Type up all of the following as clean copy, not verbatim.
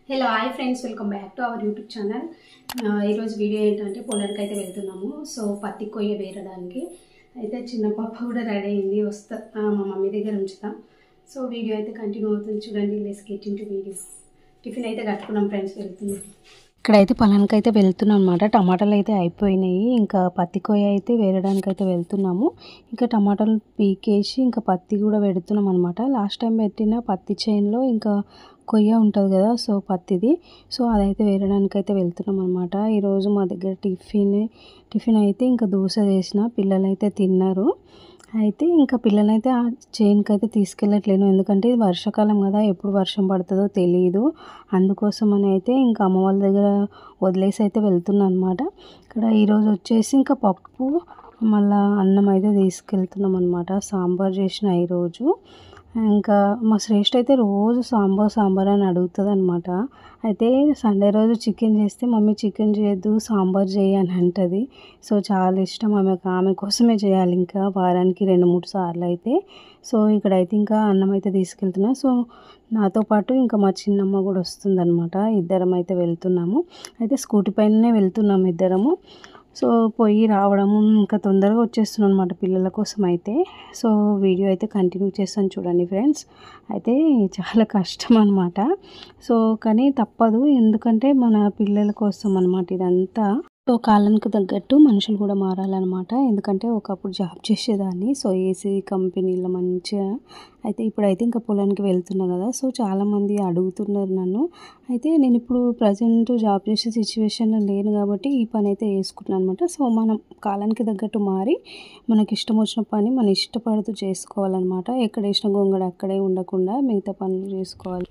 Hello hi friends, welcome back to our YouTube channel. ఈరోజు video ఏంటంటే పొలానికి అయితే వెళ్తున్నాము. సో పత్తి కొయ్య వేరడానికి అయితే చిన్న పాప కూడా రెడీ అయింది. మా మమ్మీ దగ్గర ఉంచుతాం. సో వీడియో అయితే కంటిన్యూ అవుతుంది, చూడండి. Let's get into video. Tiffin అయితే కట్టుకున్నాం ఫ్రెండ్స్, వెళ్తున్నాం. ఇక్కడైతే పొలానికి అయితే వెళ్తున్నాం అనమాట. టమాటాలు అయితే అయిపోయినాయి, ఇంకా పత్తి కొయ్య అయితే వేరడానికి అయితే వెళ్తున్నాము. ఇంకా టమాటాలు పీకేసి ఇంకా పత్తి కూడా పెడుతున్నాం అనమాట. లాస్ట్ టైం పెట్టిన పత్తి చేనులో ఇంకా కొయ్య ఉంటుంది కదా, సో పత్తిది. సో అదైతే వేరడానికి అయితే వెళ్తున్నాం అనమాట. ఈరోజు మా దగ్గర టిఫిన్ అయితే ఇంకా దోశ చేసిన, పిల్లలు అయితే తిన్నారు. అయితే ఇంకా పిల్లలైతే ఆ చేనుకి అయితే తీసుకెళ్ళట్లేను, ఎందుకంటే ఇది వర్షాకాలం కదా, ఎప్పుడు వర్షం పడుతుందో తెలియదు. అందుకోసం అని అయితే ఇంకా అమ్మ వాళ్ళ దగ్గర వదిలేసి అయితే వెళ్తున్నాను అనమాట. ఇక్కడ ఈరోజు వచ్చేసి ఇంకా పప్పు మళ్ళీ అన్నం అయితే తీసుకెళ్తున్నాం అనమాట. సాంబార్ చేసిన ఈరోజు. ఇంకా మా శ్రేష్ఠ అయితే రోజు సాంబార్ అని అడుగుతుంది అనమాట. అయితే సండే రోజు చికెన్ చేస్తే మమ్మీ చికెన్ చేయొద్దు, సాంబార్ చేయి అని అంటుంది. సో చాలా ఇష్టం ఆమె కోసమే చేయాలి, ఇంకా వారానికి 2-3 సార్లు అయితే. సో ఇక్కడైతే ఇంకా అన్నం అయితే తీసుకెళ్తున్నా. సో నాతో పాటు ఇంకా మా చిన్నమ్మ కూడా వస్తుందన్నమాట. ఇద్దరం అయితే వెళ్తున్నాము. అయితే స్కూటీ పైననే వెళ్తున్నాము ఇద్దరము. సో పోయి రావడము ఇంకా తొందరగా వచ్చేస్తున్నాను అనమాట పిల్లల కోసం అయితే. సో వీడియో అయితే కంటిన్యూ చేస్తాను, చూడండి ఫ్రెండ్స్. అయితే చాలా కష్టం అనమాట. సో కానీ తప్పదు, ఎందుకంటే మన పిల్లల కోసం అనమాట ఇదంతా. సో కాలానికి తగ్గట్టు మనుషులు కూడా మారాలన్నమాట. ఎందుకంటే ఒకప్పుడు జాబ్ చేసేదాన్ని, సో ఏసీ కంపెనీలో మంచిగా. అయితే ఇప్పుడైతే ఇంకా పొలానికి వెళ్తున్నా కదా, సో చాలామంది అడుగుతున్నారు నన్ను. అయితే నేను ఇప్పుడు ప్రజెంట్ జాబ్ చేసే సిచ్యువేషన్లో లేను కాబట్టి ఈ పని అయితే వేసుకుంటున్నాను అనమాట. సో మనం కాలానికి తగ్గట్టు మారి మనకి ఇష్టం వచ్చిన పని మనం ఇష్టపడుతూ చేసుకోవాలన్నమాట. ఎక్కడ వేసిన గొంగడ అక్కడే ఉండకుండా మిగతా పనులు చేసుకోవాలి.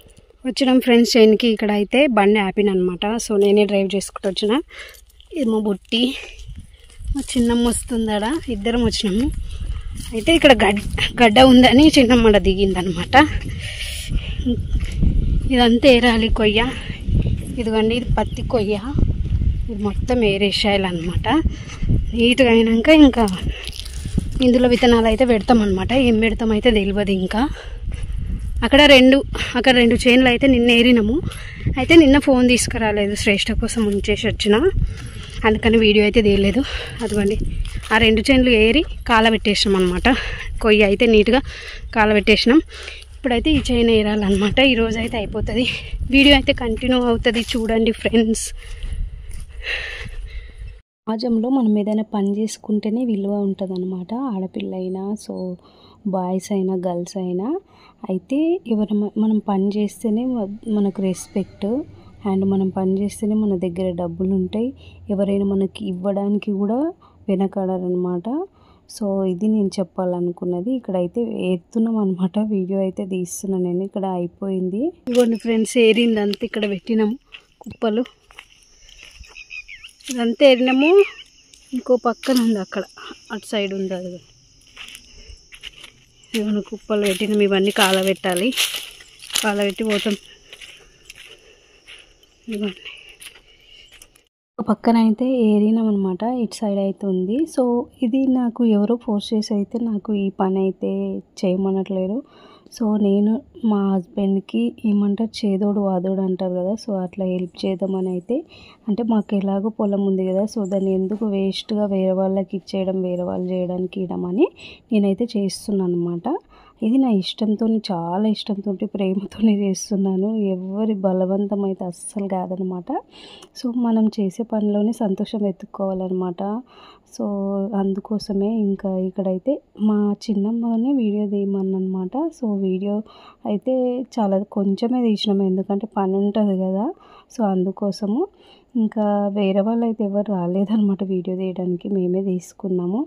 వచ్చినాం ఫ్రెండ్స్ చేనికి. ఇక్కడ అయితే బండి ఆపిన అనమాట. సో నేనే డ్రైవ్ చేసుకుంటూ వచ్చిన. ఏమో బుట్టి మా చిన్నమ్మ వస్తుందాడ, ఇద్దరం వచ్చినాము. అయితే ఇక్కడ గడ్డ ఉందని చిన్నమ్మ దిగిందనమాట. ఇదంతా ఏరాలి కొయ్య. ఇదిగోండి, ఇది పత్తి కొయ్య. ఇది మొత్తం ఏరేసేయాలన్నమాట. నీట్గా అయినాక ఇంకా ఇందులో విత్తనాలు అయితే పెడతామన్నమాట. ఏం పెడతాం అయితే తెలియదు. ఇంకా అక్కడ రెండు చేనులు అయితే నిన్న ఏరినాము. అయితే నిన్న ఫోన్ తీసుకురాలేదు, శ్రేష్ఠ కోసం ఉంచేసి వచ్చిన, అందుకని వీడియో అయితే తీయలేదు. అదిగోండి, ఆ 2 చేనులు ఏరి కాలబెట్టేసినాం అనమాట. కొయ్య అయితే నీట్గా కాలబెట్టేసినాం. ఇప్పుడైతే ఈ చైన్ ఏరాలన్నమాట. ఈరోజు అయితే అయిపోతుంది. వీడియో అయితే కంటిన్యూ అవుతుంది, చూడండి ఫ్రెండ్స్. సమాజంలో మనం ఏదైనా పని చేసుకుంటేనే విలువ ఉంటుంది అనమాట. ఆడపిల్ల అయినా, సో బాయ్స్ అయినా గర్ల్స్ అయినా. అయితే మనం పని చేస్తేనే మనకు రెస్పెక్ట్, అండ్ మనం పని చేస్తేనే మన దగ్గర డబ్బులు ఉంటాయి. ఎవరైనా మనకి ఇవ్వడానికి కూడా వెనకాడరనమాట. సో ఇది నేను చెప్పాలనుకున్నది. ఇక్కడైతే ఏరుతున్నాం అనమాట. వీడియో అయితే తీస్తున్నాను నేను. ఇక్కడ అయిపోయింది. ఇవ్వండి ఫ్రెండ్స్, ఏరిందంతా ఇక్కడ పెట్టినాము కుప్పలు. ఇదంతా ఏరినాము. ఇంకో పక్కన ఉంది, అక్కడ అటు సైడ్ ఉంది. అది ఇవన్నీ కుప్పలు పెట్టినాము. ఇవన్నీ కాలబెట్టాలి. కాలబెట్టి పోతాం. ఇవన్నీ ఒక పక్కన అయితే ఏరినాం అనమాట. ఇటు సైడ్ అయితే ఉంది. సో ఇది నాకు ఎవరో ఫోర్స్ చేసి అయితే నాకు ఈ పని అయితే చేయమనట్లేరు. సో నేను మా హస్బెండ్కి ఏమంటారు, చేదోడు వాదోడు అంటారు కదా, సో అట్లా హెల్ప్ చేద్దామని అయితే. అంటే మాకు ఎలాగో పొలం ఉంది కదా, సో దాన్ని ఎందుకు వేస్ట్గా వేరే వాళ్ళకి ఇచ్చేయడం, వేరే వాళ్ళు చేయడానికి ఇవ్వడమని నేనైతే చేస్తున్నాను అనమాట. ఇది నా ఇష్టంతో, చాలా ఇష్టంతో, ప్రేమతోనే చేస్తున్నాను. ఎవరి బలవంతం అయితే అస్సలు కాదనమాట. సో మనం చేసే పనిలోనే సంతోషం వెతుక్కోవాలన్నమాట. సో అందుకోసమే ఇంకా ఇక్కడైతే మా చిన్నమ్మని వీడియో తీయమన్నమాట. సో వీడియో అయితే చాలా కొంచెమే తీసినాము, ఎందుకంటే పని ఉంటుంది కదా. సో అందుకోసము ఇంకా వేరే వాళ్ళు అయితే ఎవరు రాలేదన్నమాట వీడియో తీయడానికి, మేమే తీసుకున్నాము.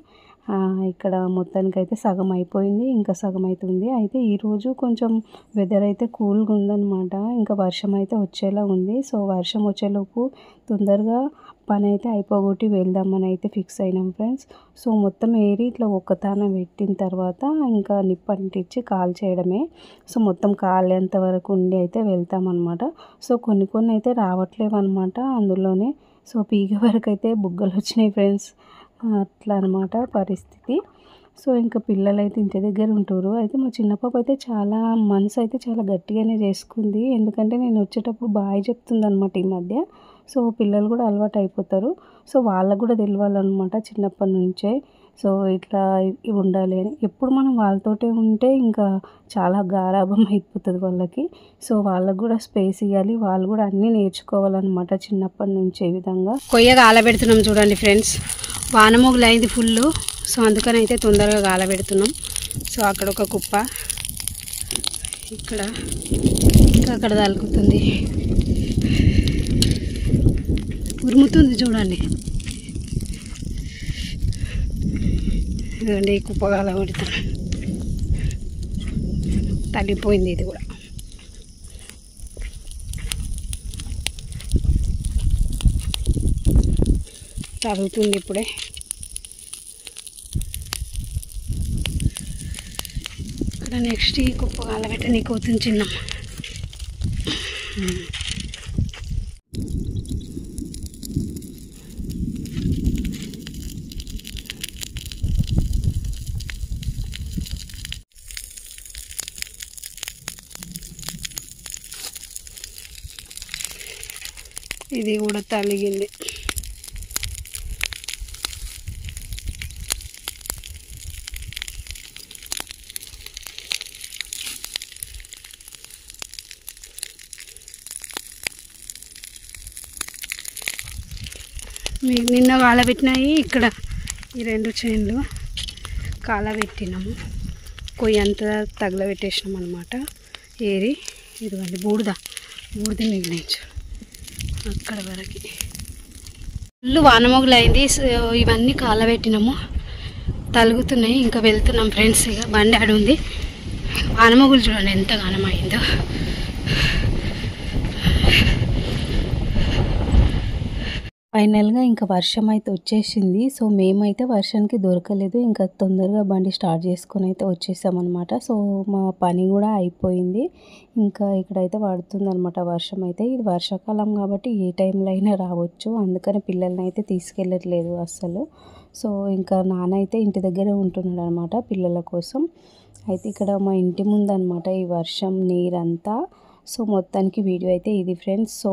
ఇక్కడ మొత్తానికి అయితే సగం అయిపోయింది, ఇంకా సగం అవుతుంది. అయితే ఈరోజు కొంచెం వెదర్ అయితే కూల్గా ఉందన్నమాట. ఇంకా వర్షం అయితే వచ్చేలా ఉంది. సో వర్షం వచ్చేలోపు తొందరగా పని అయితే అయిపోగొట్టి వెళ్దామని అయితే ఫిక్స్ అయినాం ఫ్రెండ్స్. సో మొత్తం ఏరి ఇట్లా ఒక్కతాన పెట్టిన తర్వాత ఇంకా నిప్పంటించి కాల్ చేయడమే. సో మొత్తం కాలేంత వరకు ఉండి అయితే వెళ్తామన్నమాట. సో కొన్ని అయితే రావట్లేవు అనమాట అందులోనే. సో పీక వరకు అయితే బుగ్గలు వచ్చినాయి ఫ్రెండ్స్. అట్లా అనమాట పరిస్థితి. సో ఇంకా పిల్లలైతే ఇంటి దగ్గర ఉంటారు. అయితే మా చిన్న పాప అయితే చాలా మనసు అయితే చాలా గట్టిగానే చేసుకుంది. ఎందుకంటే నేను వచ్చేటప్పుడు బాయ్ చెప్తుందనమాట ఈ మధ్య. సో పిల్లలు కూడా అలవాటు అయిపోతారు. సో వాళ్ళకు కూడా తెలవాలన్నమాట చిన్నప్పటి నుంచే. సో ఇట్లా ఇవి ఉండాలి అని. ఎప్పుడు మనం వాళ్ళతోటే ఉంటే ఇంకా చాలా గారాబం అయిపోతుంది వాళ్ళకి. సో వాళ్ళకు కూడా స్పేస్ ఇవ్వాలి. వాళ్ళు కూడా అన్నీ నేర్చుకోవాలన్నమాట చిన్నప్పటి నుంచే ఈ విధంగా. కొయ్యగా ఆలబెడుతున్నాం చూడండి ఫ్రెండ్స్. వానమోగులు అయింది ఫుల్. సో అందుకని అయితే తొందరగా గాలబెడుతున్నాం. సో అక్కడ ఒక కుప్ప, ఇక్కడ ఇంకా అక్కడ తలుకుతుంది, ఉరుముతుంది చూడండి. ఇదండి కుప్ప గాలబెడుతున్నాం. తగ్గిపోయింది ఇది కూడా. తగ్గుతుంది ఇప్పుడే. ఇక్కడ నెక్స్ట్ ఈ కుప్ప గాలబెట్ట నీకు అవుతుంది చిన్నమ్మ. ఇది కూడా తలిగింది. మీకు నిన్న కాలబెట్టినాయి. ఇక్కడ ఈ 2 చైన్లు కాలబెట్టినాము. కొయ్యి అంతా తగలబెట్టేసినాం అనమాట. ఏరి ఇదిగోండి బూడిద మిగిలించు అక్కడ వరకు. ఫుల్ వానమొగులు అయింది. ఇవన్నీ కాలబెట్టినాము, తలుగుతున్నాయి. ఇంకా వెళ్తున్నాం ఫ్రెండ్స్. ఇక బండి ఆడు ఉంది. వానమొగులు చూడండి ఎంత గానమైందో. ఫైనల్గా ఇంకా వర్షం అయితే వచ్చేసింది. సో మేమైతే వర్షానికి దొరకలేదు. ఇంకా తొందరగా బండి స్టార్ట్ చేసుకొని అయితే వచ్చేసామన్నమాట. సో మా పని కూడా అయిపోయింది. ఇంకా ఇక్కడైతే పడుతుంది అనమాట వర్షం అయితే. ఇది వర్షాకాలం కాబట్టి ఏ టైంలో అయినా రావచ్చు. అందుకని పిల్లల్ని అయితే తీసుకెళ్ళట్లేదు అస్సలు. సో ఇంకా నాన్న అయితే ఇంటి దగ్గరే ఉంటున్నాడు అనమాట పిల్లల కోసం. అయితే ఇక్కడ మా ఇంటి ముందు అనమాట ఈ వర్షం నీరంతా. సో మొత్తానికి వీడియో అయితే ఇది ఫ్రెండ్స్. సో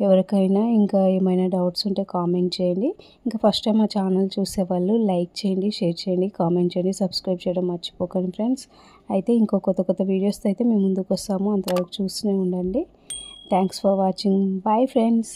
ఎవరికైనా ఇంకా ఏమైనా డౌట్స్ ఉంటే కామెంట్ చేయండి. ఇంకా ఫస్ట్ టైం మా ఛానల్ చూసేవాళ్ళు లైక్ చేయండి, షేర్ చేయండి, కామెంట్ చేయండి, సబ్స్క్రైబ్ చేయడం మర్చిపోకండి ఫ్రెండ్స్. అయితే ఇంకో కొత్త వీడియోస్తో అయితే మేము ముందుకు వస్తాము. అంతవరకు చూస్తూనే ఉండండి. Thanks for watching. Bye friends.